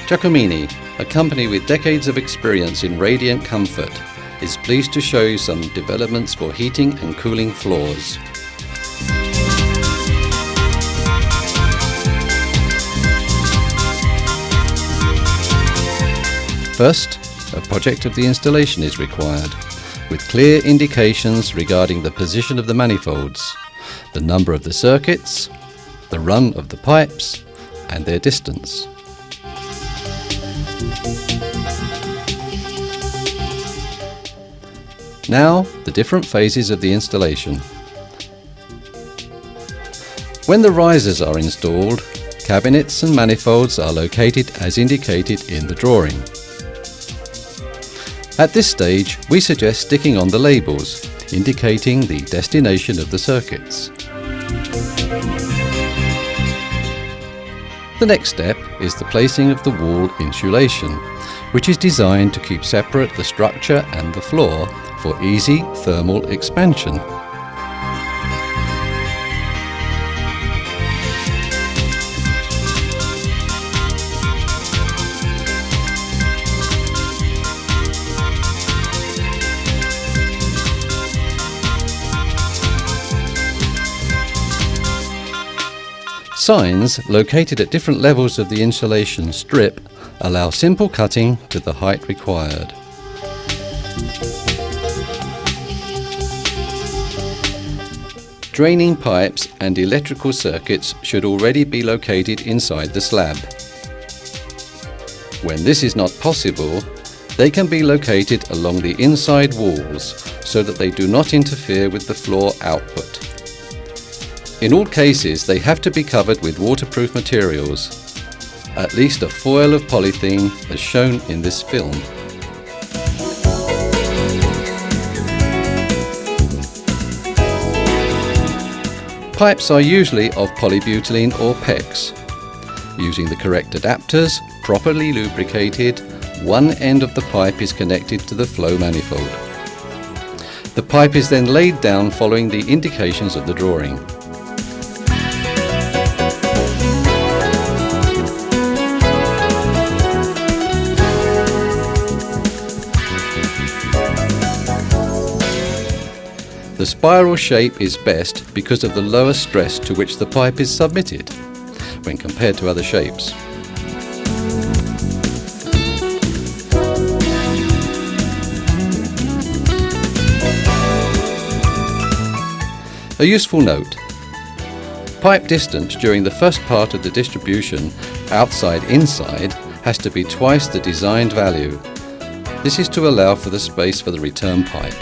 Giacomini, a company with decades of experience in radiant comfort, is pleased to show you some developments for heating and cooling floors. First, a project of the installation is required, with clear indications regarding the position of the manifolds, the number of the circuits, the run of the pipes, and their distance. Now, the different phases of the installation. When the risers are installed, cabinets and manifolds are located as indicated in the drawing. At this stage, we suggest sticking on the labels, indicating the destination of the circuits. The next step is the placing of the wall insulation, which is designed to keep separate the structure and the floor for easy thermal expansion. Signs located at different levels of the insulation strip allow simple cutting to the height required. Draining pipes and electrical circuits should already be located inside the slab. When this is not possible, they can be located along the inside walls so that they do not interfere with the floor output. In all cases, they have to be covered with waterproof materials, at least a foil of polythene as shown in this film. Pipes are usually of polybutylene or PEX. Using the correct adapters, properly lubricated, one end of the pipe is connected to the flow manifold. The pipe is then laid down following the indications of the drawing. The spiral shape is best because of the lower stress to which the pipe is submitted when compared to other shapes. A useful note: pipe distance during the first part of the distribution, outside-inside, has to be twice the designed value. This is to allow for the space for the return pipe.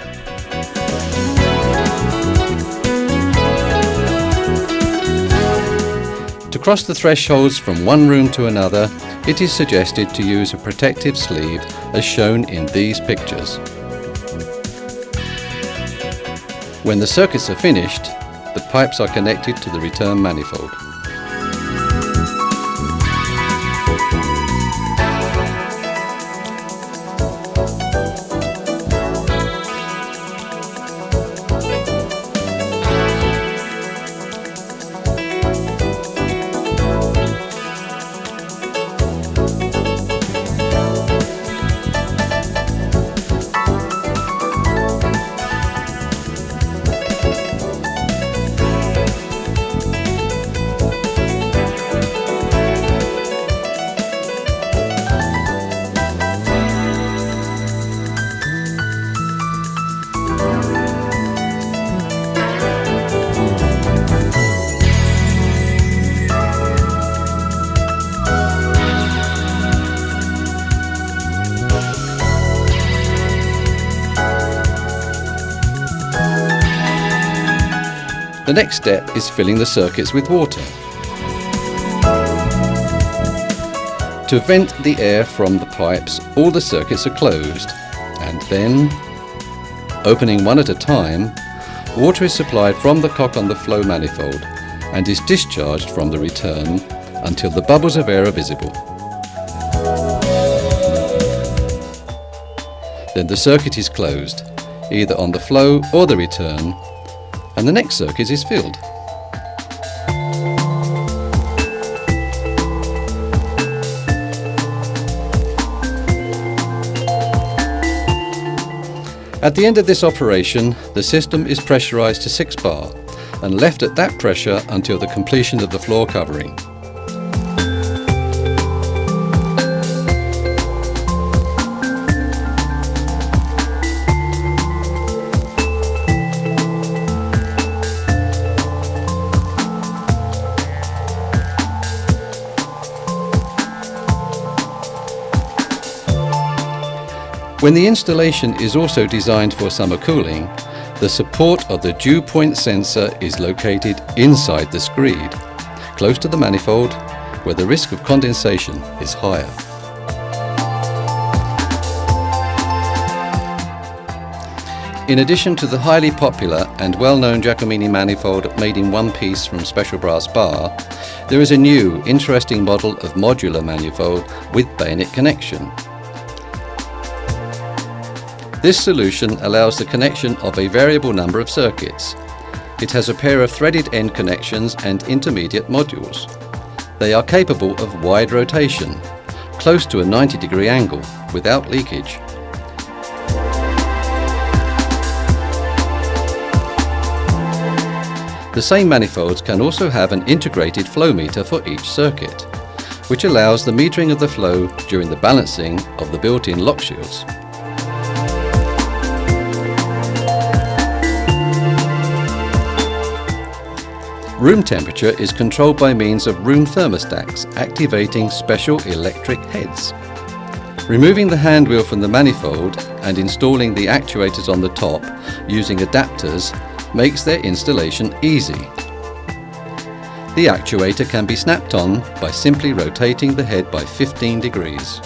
To cross the thresholds from one room to another, it is suggested to use a protective sleeve as shown in these pictures. When the circuits are finished, the pipes are connected to the return manifold. The next step is filling the circuits with water. To vent the air from the pipes, all the circuits are closed, and then, opening one at a time, water is supplied from the cock on the flow manifold and is discharged from the return until the bubbles of air are visible. Then the circuit is closed, either on the flow or the return, and the next circuit is filled. At the end of this operation, the system is pressurised to 6 bar and left at that pressure until the completion of the floor covering. When the installation is also designed for summer cooling, the support of the dew point sensor is located inside the screed, close to the manifold, where the risk of condensation is higher. In addition to the highly popular and well-known Giacomini manifold made in one piece from special brass bar, there is a new, interesting model of modular manifold with bayonet connection. This solution allows the connection of a variable number of circuits. It has a pair of threaded end connections and intermediate modules. They are capable of wide rotation, close to a 90-degree angle, without leakage. The same manifolds can also have an integrated flow meter for each circuit, which allows the metering of the flow during the balancing of the built-in lock shields. Room temperature is controlled by means of room thermostats activating special electric heads. Removing the hand wheel from the manifold and installing the actuators on the top using adapters makes their installation easy. The actuator can be snapped on by simply rotating the head by 15 degrees.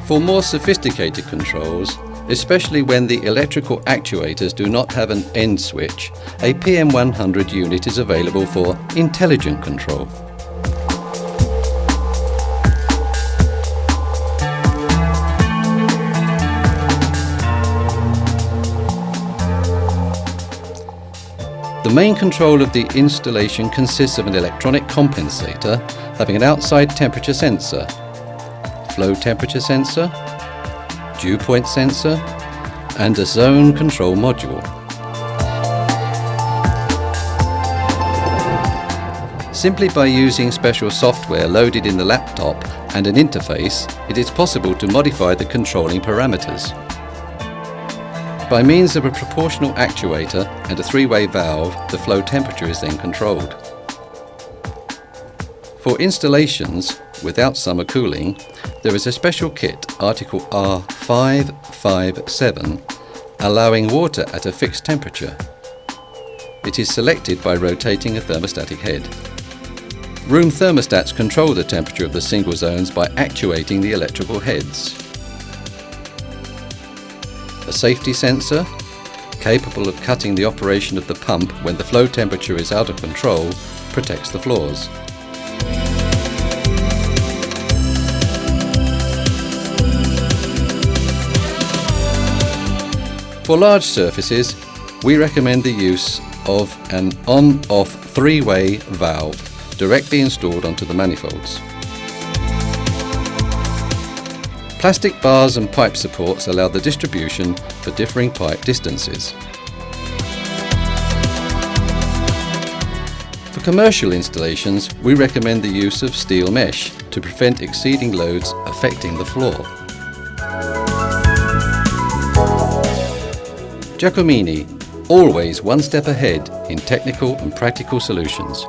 For more sophisticated controls, especially when the electrical actuators do not have an end switch, a PM100 unit is available for intelligent control. The main control of the installation consists of an electronic compensator having an outside temperature sensor, flow temperature sensor, dew point sensor, and a zone control module. Simply by using special software loaded in the laptop and an interface, it is possible to modify the controlling parameters. By means of a proportional actuator and a three-way valve, the flow temperature is then controlled. For installations without summer cooling, there is a special kit, article R557, allowing water at a fixed temperature. It is selected by rotating a thermostatic head. Room thermostats control the temperature of the single zones by actuating the electrical heads. A safety sensor, capable of cutting the operation of the pump when the flow temperature is out of control, protects the floors. For large surfaces, we recommend the use of an on-off three-way valve directly installed onto the manifolds. Plastic bars and pipe supports allow the distribution for differing pipe distances. For commercial installations, we recommend the use of steel mesh to prevent exceeding loads affecting the floor. Giacomini, always one step ahead in technical and practical solutions.